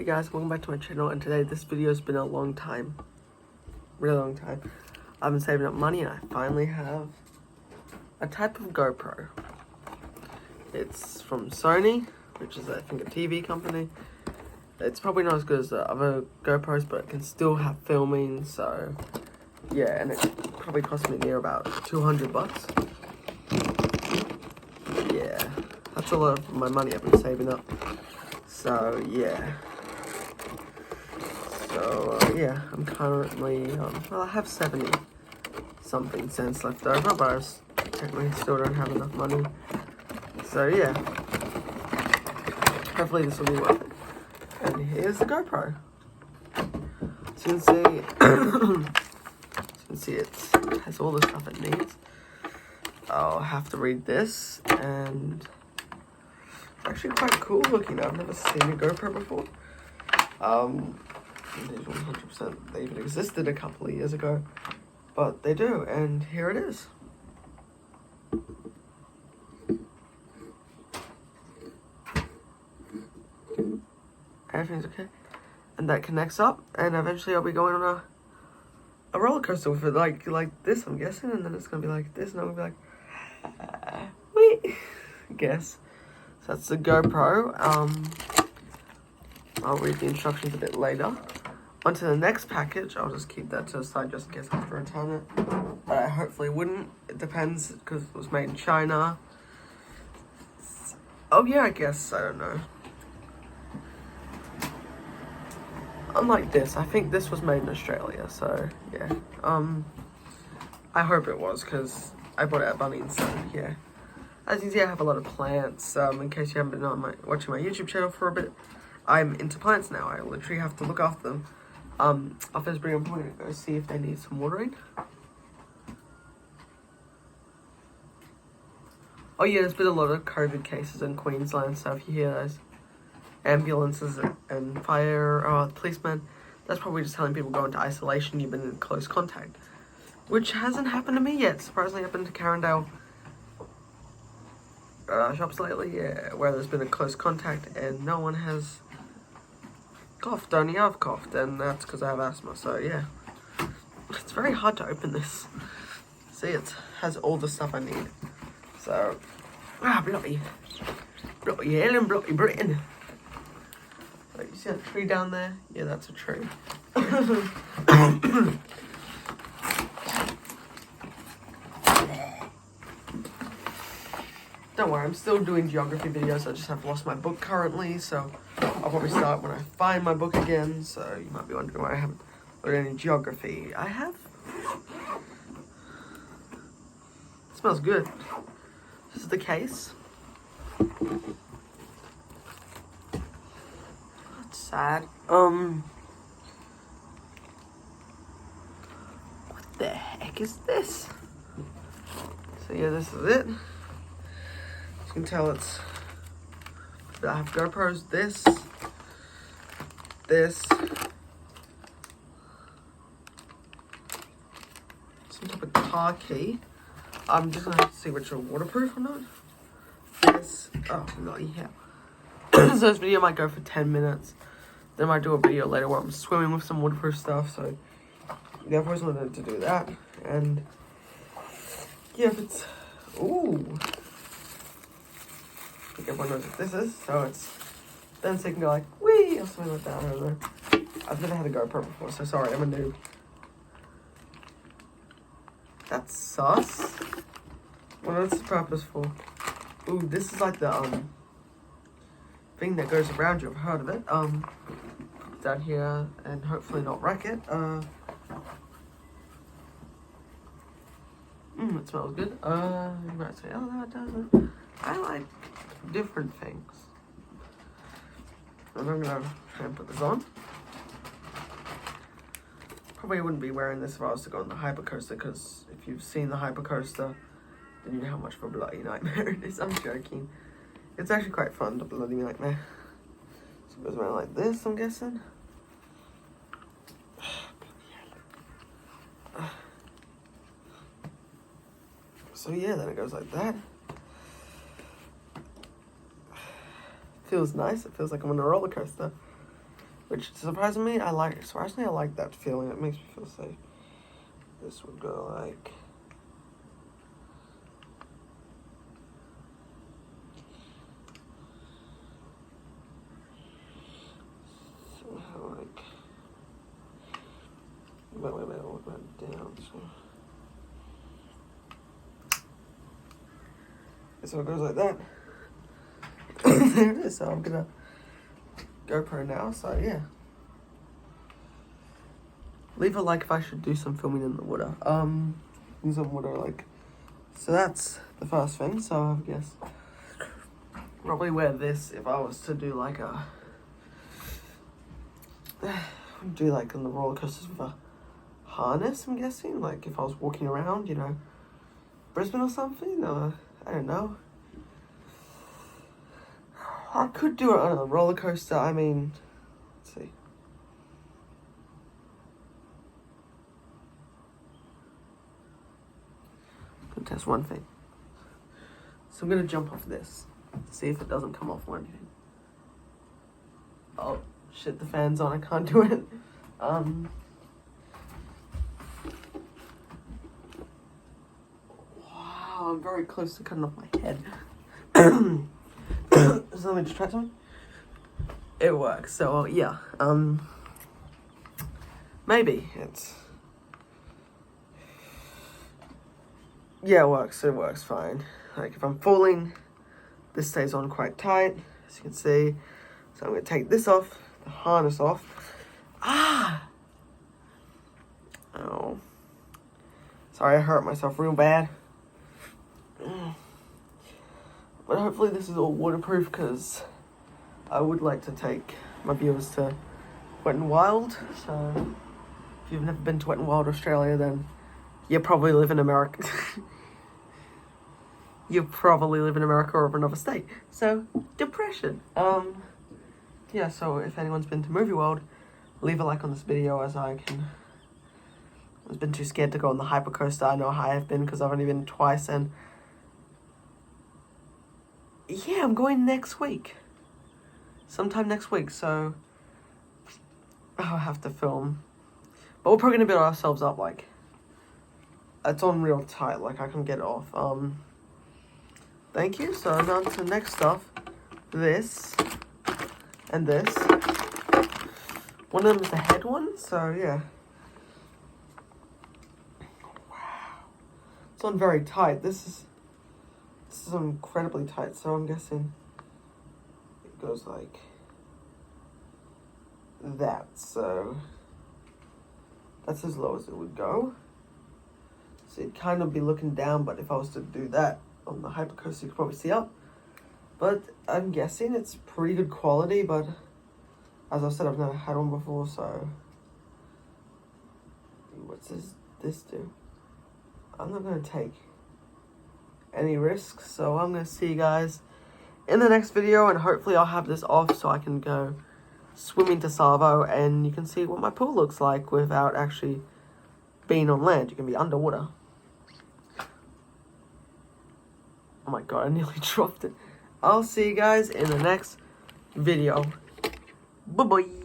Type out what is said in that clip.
Hey guys, welcome back to my channel, and today this video has been a long time, really long time. I've been saving up money and I finally have a type of GoPro. It's from Sony, which is I think a TV company. It's probably not as good as the other GoPros, but it can still have filming, so yeah, and it probably cost me near about 200 bucks. Yeah, that's a lot of my money I've been saving up. So yeah. So, yeah, I'm currently, well, I have 70 something cents left over, but I technically still don't have enough money. So, yeah, hopefully this will be worth it. And here's the GoPro. So you can see, it has all the stuff it needs. I'll have to read this, and it's actually quite cool looking. I've never seen a GoPro before. These 100%, they even existed a couple of years ago, but they do, and here it is. Everything's okay, and that connects up, and eventually I'll be going on a roller coaster with it, like this, I'm guessing, and then it's gonna be like this, and I'll be like, wait, I guess. So that's the GoPro. I'll read the instructions a bit later. On to the next package. I'll just keep that to the side just in case I have to return it. But I hopefully wouldn't. It depends, because it was made in China. Oh yeah, I guess. I don't know. Unlike this, I think this was made in Australia, so yeah. I hope it was, because I bought it at Bunnings, so yeah. As you can see, I have a lot of plants. In case you haven't been on watching my YouTube channel for a bit, I'm into plants now. I literally have to look after them. I'll first bring them home and go see if they need some watering. Oh yeah, there's been a lot of COVID cases in Queensland, so if you hear those ambulances and fire policemen, that's probably just telling people go into isolation, you've been in close contact. Which hasn't happened to me yet. Surprisingly, I've been to Carindale shops lately, yeah, where there's been a close contact and no one has coughed. Only I've coughed, and that's because I have asthma, so yeah. It's very hard to open this. See, it has all the stuff I need. So, bloody hell and bloody Britain. So you see that tree down there? Yeah, that's a tree. Don't worry, I'm still doing geography videos. I just have lost my book currently, so I'll probably start when I find my book again. So you might be wondering why I haven't learned any geography. I have. It smells good. This is the case. That's sad. What the heck is this? So yeah, this is it. You can tell it's, I have GoPros, this, some type of car key. I'm just gonna have to see which are waterproof or not. This, oh, not here. So this video might go for 10 minutes. Then I might do a video later where I'm swimming with some waterproof stuff, so yeah, I've always wanted to do that. And yeah, if it's, ooh. I think everyone knows what this is, so it's, then so you can go like, wee, or something like that, I don't know. I've never had a GoPro before, so sorry, I'm a noob. That's sus. What is the purpose for? Ooh, this is like the, thing that goes around you, I've heard of it. Down here, and hopefully not wreck it. It smells good. You might say, oh, no, it doesn't. I like different things. And I'm gonna try and put this on. Probably wouldn't be wearing this if I was to go on the Hypercoaster, because if you've seen the Hypercoaster, then you know how much of a bloody nightmare it is. I'm joking. It's actually quite fun, the bloody nightmare. So it goes around like this, I'm guessing. So yeah, then it goes like that. Feels nice. It feels like I'm on a roller coaster. which surprisingly I like that feeling. It makes me feel safe. This would go like. Somehow like. Wait, what went down? So it goes like that. There it is. So I'm gonna GoPro now. So yeah. Leave a like if I should do some filming in the water. In some water, like. So that's the first thing. So I guess probably wear this if I was to do like a on the roller coasters with a harness. I'm guessing, like if I was walking around, you know, Brisbane or something. I don't know. I could do it on a roller coaster. I mean, let's see. Test one thing. So I'm gonna jump off this to see if it doesn't come off or anything. Oh shit, the fan's on, I can't do it. Wow, I'm very close to cutting off my head. So let me just try something. It works, so yeah. Maybe it's. Yeah, it works fine. Like if I'm falling, this stays on quite tight, as you can see. So I'm gonna take this off, the harness off. Ah! Oh. Sorry, I hurt myself real bad. But hopefully this is all waterproof, because I would like to take my viewers to Wet n Wild. So if you've never been to Wet n Wild Australia, then you probably live in America. You probably live in America or another state. So, depression. Yeah, so if anyone's been to Movie World, leave a like on this video, as I've been too scared to go on the hypercoaster. I know how I have been, because I've only been twice, and yeah, I'm going next week. Sometime next week, so I'll have to film. But we're probably going to build ourselves up, like, it's on real tight, like I can get it off. Thank you. So now to the next stuff. This and this. One of them is the head one, so yeah. Wow. It's on very tight. This is incredibly tight, so I'm guessing it goes like that. So that's as low as it would go. So it'd kind of be looking down, but if I was to do that on the hypercoaster, you could probably see up. But I'm guessing it's pretty good quality, but as I said, I've never had one before, so what's this do? I'm not going to take any risks, so I'm going to see you guys in the next video, and hopefully I'll have this off so I can go swimming to Savo, and you can see what my pool looks like without actually being on land. You can be underwater. Oh my god, I nearly dropped it. I'll see you guys in the next video. Bye-bye.